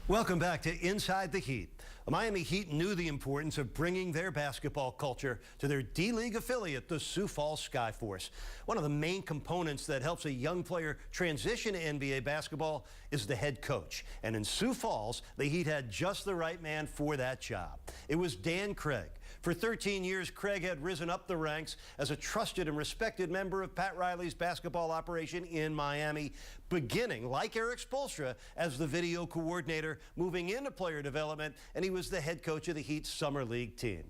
Welcome back to Inside the Heat. The Miami Heat knew the importance of bringing their basketball culture to their D-League affiliate, the Sioux Falls Skyforce. One of the main components that helps a young player transition to NBA basketball is the head coach. And in Sioux Falls, the Heat had just the right man for that job. It was Dan Craig. For 13 years, Craig had risen up the ranks as a trusted and respected member of Pat Riley's basketball operation in Miami, beginning, like Eric Spoelstra, as the video coordinator, moving into player development, and he was the head coach of the Heat's Summer League team.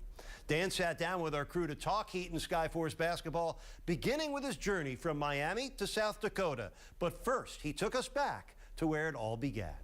Dan sat down with our crew to talk Heat and Skyforce basketball, beginning with his journey from Miami to South Dakota. But first, he took us back to where it all began.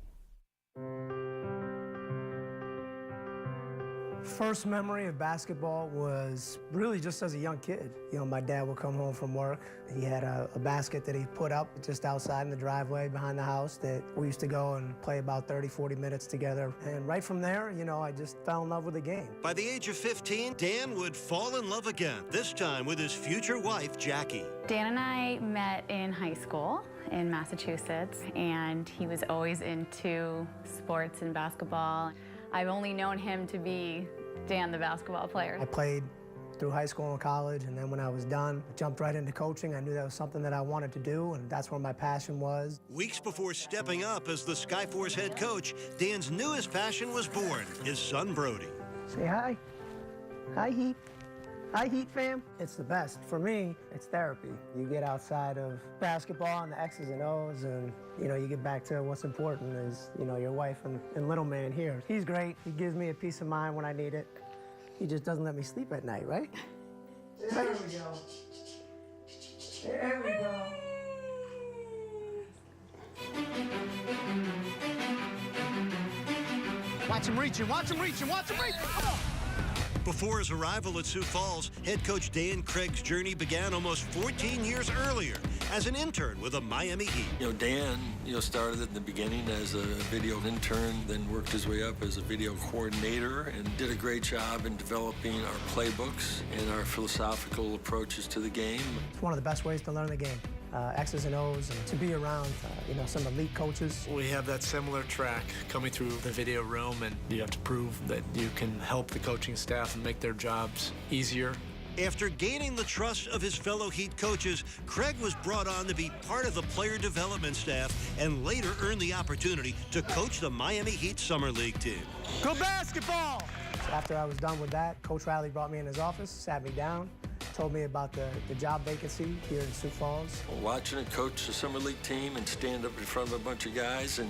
First memory of basketball was really just as a young kid. You know, my dad would come home from work. He had a basket that he put up just outside in the driveway behind the house that we used to go and play about 30, 40 minutes together. And right from there, you know, I just fell in love with the game. By the age of 15, Dan would fall in love again, this time with his future wife, Jackie. Dan and I met in high school in Massachusetts, and he was always into sports and basketball. I've only known him to be Dan, the basketball player. I played through high school and college, and then when I was done, I jumped right into coaching. I knew that was something that I wanted to do, and that's where my passion was. Weeks before stepping up as the Skyforce head coach, Dan's newest passion was born, his son Brody. Say hi. Hi, Heat. Hi, Heat fam. It's the best. For me, it's therapy. You get outside of basketball and the X's and O's, and you know, you get back to what's important is, you know, your wife and little man here. He's great. He gives me a peace of mind when I need it. He just doesn't let me sleep at night, right? There we go. There we go. Watch him reaching, watch him reaching, watch him reaching. Come on. Before his arrival at Sioux Falls, head coach Dan Craig's journey began almost 14 years earlier as an intern with the Miami Heat. You know, Dan, started at the beginning as a video intern, then worked his way up as a video coordinator and did a great job in developing our playbooks and our philosophical approaches to the game. It's one of the best ways to learn the game. X's and O's, and to be around, some elite coaches. We have that similar track coming through the video room, and you have to prove that you can help the coaching staff and make their jobs easier. After gaining the trust of his fellow Heat coaches, Craig was brought on to be part of the player development staff and later earned the opportunity to coach the Miami Heat Summer League team. Go basketball! So after I was done with that, Coach Riley brought me in his office, sat me down, told me about the job vacancy here in Sioux Falls. Watching a coach a summer league team and stand up in front of a bunch of guys and,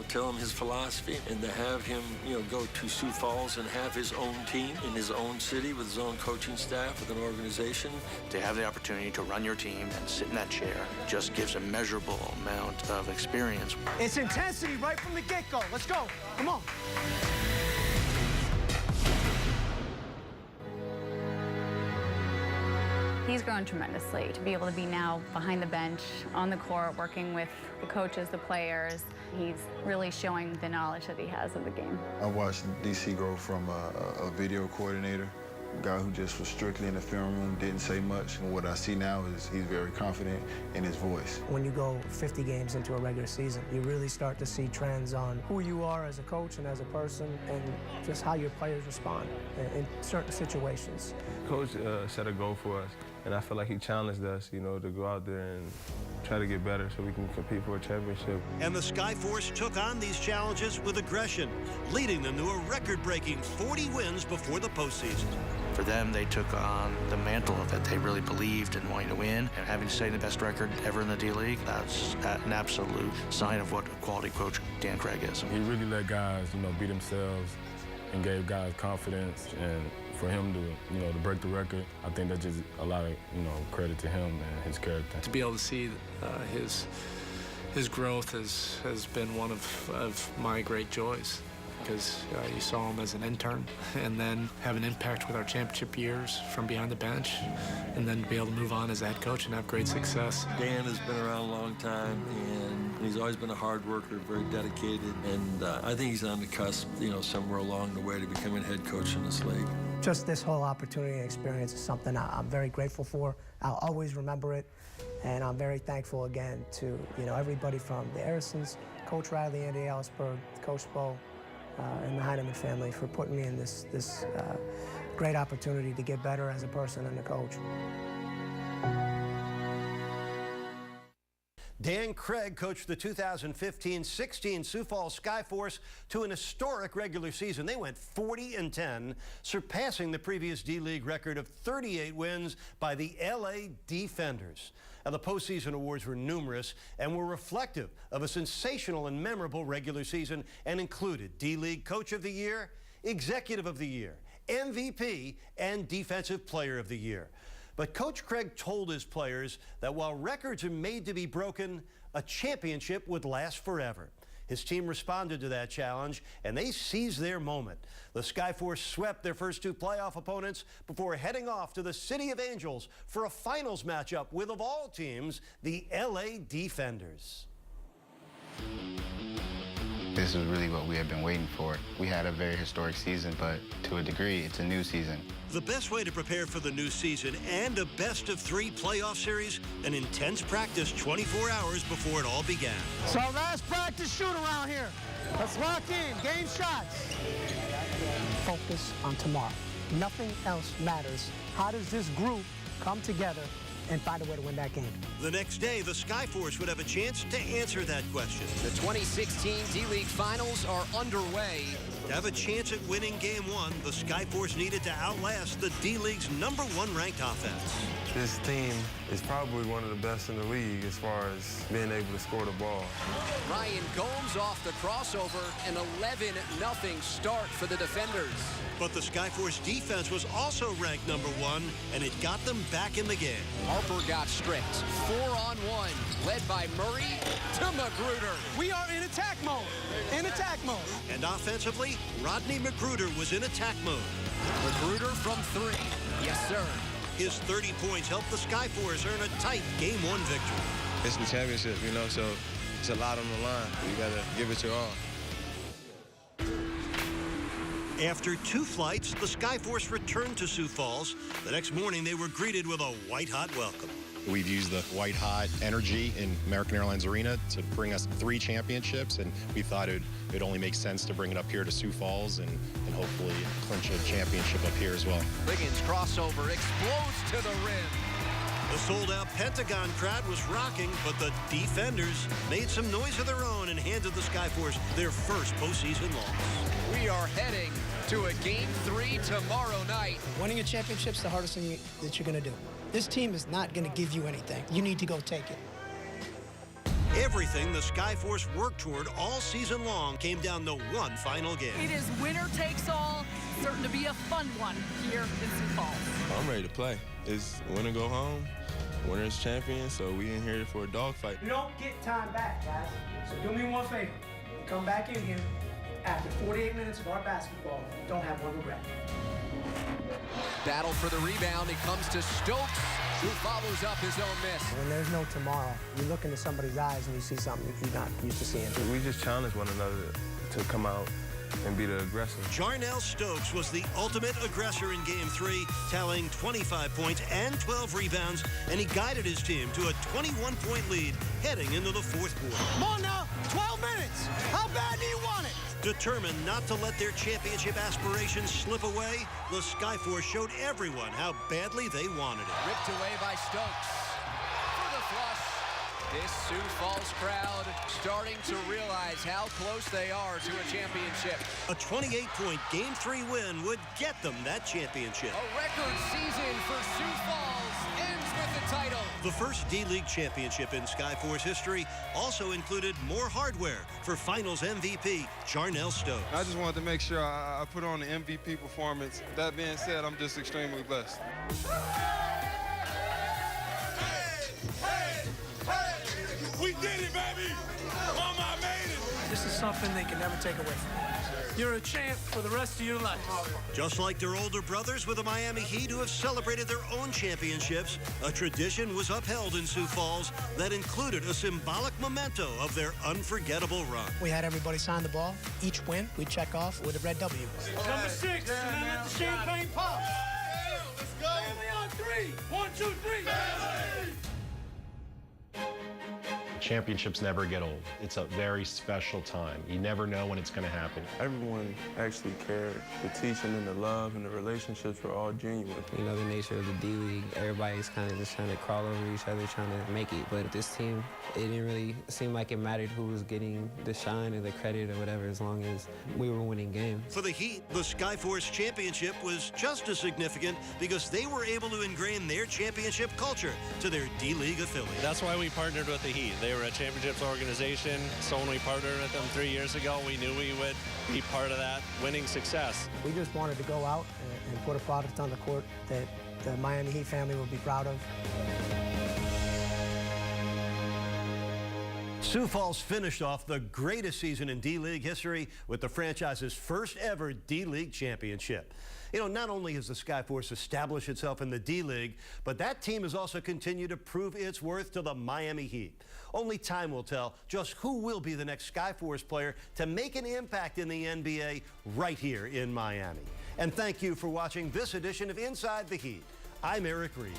tell him his philosophy, and to have him, go to Sioux Falls and have his own team in his own city with his own coaching staff, with an organization. To have the opportunity to run your team and sit in that chair just gives a measurable amount of experience. It's intensity right from the get-go. Let's go. Come on. He's grown tremendously to be able to be now behind the bench, on the court, working with the coaches, the players. He's really showing the knowledge that he has of the game. I watched DC grow from a video coordinator, a guy who just was strictly in the film room, didn't say much. And what I see now is he's very confident in his voice. When you go 50 games into a regular season, you really start to see trends on who you are as a coach and as a person, and just how your players respond in certain situations. Coach set a goal for us, and I feel like he challenged us, to go out there and try to get better so we can compete for a championship. And the Skyforce took on these challenges with aggression, leading them to a record-breaking 40 wins before the postseason. For them, they took on the mantle that they really believed in wanting to win, and having to say the best record ever in the D-League, that's an absolute sign of what a quality coach Dan Craig is. He really let guys, be themselves and gave guys confidence, and for him to, to break the record, I think that's just a lot of, credit to him and his character. To be able to see his growth has been one of my great joys, because you saw him as an intern and then have an impact with our championship years from behind the bench, and then be able to move on as a head coach and have great success. Dan has been around a long time, and he's always been a hard worker, very dedicated, and I think he's on the cusp, somewhere along the way to becoming head coach in this league. Just this whole opportunity and experience is something I'm very grateful for. I'll always remember it, and I'm very thankful again to everybody from the Arisons, Coach Riley, Andy Ellsberg, Coach Bo, and the Heineman family for putting me in this great opportunity to get better as a person and a coach. Dan Craig coached the 2015-16 Sioux Falls Skyforce to an historic regular season. They went 40-10, surpassing the previous D-League record of 38 wins by the LA Defenders. Now, the postseason awards were numerous and were reflective of a sensational and memorable regular season and included D-League Coach of the Year, Executive of the Year, MVP, and Defensive Player of the Year. But Coach Craig told his players that while records are made to be broken, a championship would last forever. His team responded to that challenge, and they seized their moment. The Skyforce swept their first two playoff opponents before heading off to the City of Angels for a finals matchup with, of all teams, the LA Defenders. This is really what we have been waiting for. We had a very historic season, but to a degree, it's a new season. The best way to prepare for the new season and a best-of-3 playoff series, an intense practice 24 hours before it all began. It's our last practice shoot around here. Let's lock in, game shots. Focus on tomorrow. Nothing else matters. How does this group come together and find a way to win that game? The next day, the Skyforce would have a chance to answer that question. The 2016 D-League Finals are underway. To have a chance at winning Game 1, the Skyforce needed to outlast the D-League's #1 ranked offense. This team is probably one of the best in the league as far as being able to score the ball. Ryan Gomes off the crossover, an 11-0 start for the defenders. But the Skyforce defense was also ranked #1, and it got them back in the game. Harper got stripped. 4-on-1, led by Murray to Magruder. We are in attack mode. In attack mode. And offensively, Rodney Magruder was in attack mode. Magruder from 3. Yes, sir. His 30 points helped the Skyforce earn a tight Game 1 victory. It's the championship, so it's a lot on the line. You got to give it your all. After 2 flights, the Skyforce returned to Sioux Falls. The next morning, they were greeted with a white-hot welcome. We've used the white-hot energy in American Airlines Arena to bring us 3 championships, and we thought it would only make sense to bring it up here to Sioux Falls and hopefully clinch a championship up here as well. Liggins crossover explodes to the rim. The sold-out Pentagon crowd was rocking, but the defenders made some noise of their own and handed the Skyforce their first postseason loss. We are heading to a Game 3 tomorrow night. Winning a championship is the hardest thing that you're going to do. This team is not going to give you anything. You need to go take it. Everything the Skyforce worked toward all season long came down to one final game. It is winner takes all, certain to be a fun one here in Sioux Falls. I'm ready to play. It's win or go home. Winner is champion, so we in here for a dogfight. You don't get time back, guys. So do me one favor. Come back in here after 48 minutes of our basketball. Don't have one regret. Battle for the rebound. It comes to Stokes, who follows up his own miss. When there's no tomorrow, you look into somebody's eyes and you see something you're not used to seeing. We just challenge one another to come out and be the aggressor. Jarnell Stokes was the ultimate aggressor in Game 3, tallying 25 points and 12 rebounds, and he guided his team to a 21-point lead heading into the 4th quarter. Come on now, 12 minutes. How bad do you want it? Determined not to let their championship aspirations slip away, the Skyforce showed everyone how badly they wanted it. Ripped away by Stokes for the flush. This Sioux Falls crowd starting to realize how close they are to a championship. A 28-point Game 3 win would get them that championship. A record season for Sioux Falls ends with the title. The first D-League championship in Skyforce history also included more hardware for Finals MVP Jarnell Stokes. I just wanted to make sure I put on the MVP performance. That being said, I'm just extremely blessed. We did it, baby! Mama, I made it! This is something they can never take away from me. You're a champ for the rest of your life. Just like their older brothers with the Miami Heat who have celebrated their own championships, a tradition was upheld in Sioux Falls that included a symbolic memento of their unforgettable run. We had everybody sign the ball. Each win, we check off with a red W. Number 6, and then let the champagne pop. Let's go. Family on 3. 1, 2, 3. Championships never get old. It's a very special time. You never know when it's going to happen. Everyone actually cared. The teaching and the love and the relationships were all genuine. You know, the nature of the D-League, everybody's kind of just trying to crawl over each other, trying to make it. But this team, it didn't really seem like it mattered who was getting the shine or the credit or whatever, as long as we were winning games. For the Heat, the Skyforce championship was just as significant because they were able to ingrain their championship culture to their D-League affiliate. That's why we partnered with the Heat. They were a championships organization, so when we partnered with them 3 years ago, we knew we would be part of that winning success. We just wanted to go out and put a product on the court that the Miami Heat family would be proud of. Sioux Falls finished off the greatest season in D-League history with the franchise's first ever D-League championship. You know, not only has the Skyforce established itself in the D-League, but that team has also continued to prove its worth to the Miami Heat. Only time will tell just who will be the next Skyforce player to make an impact in the NBA right here in Miami. And thank you for watching this edition of Inside the Heat. I'm Eric Reed.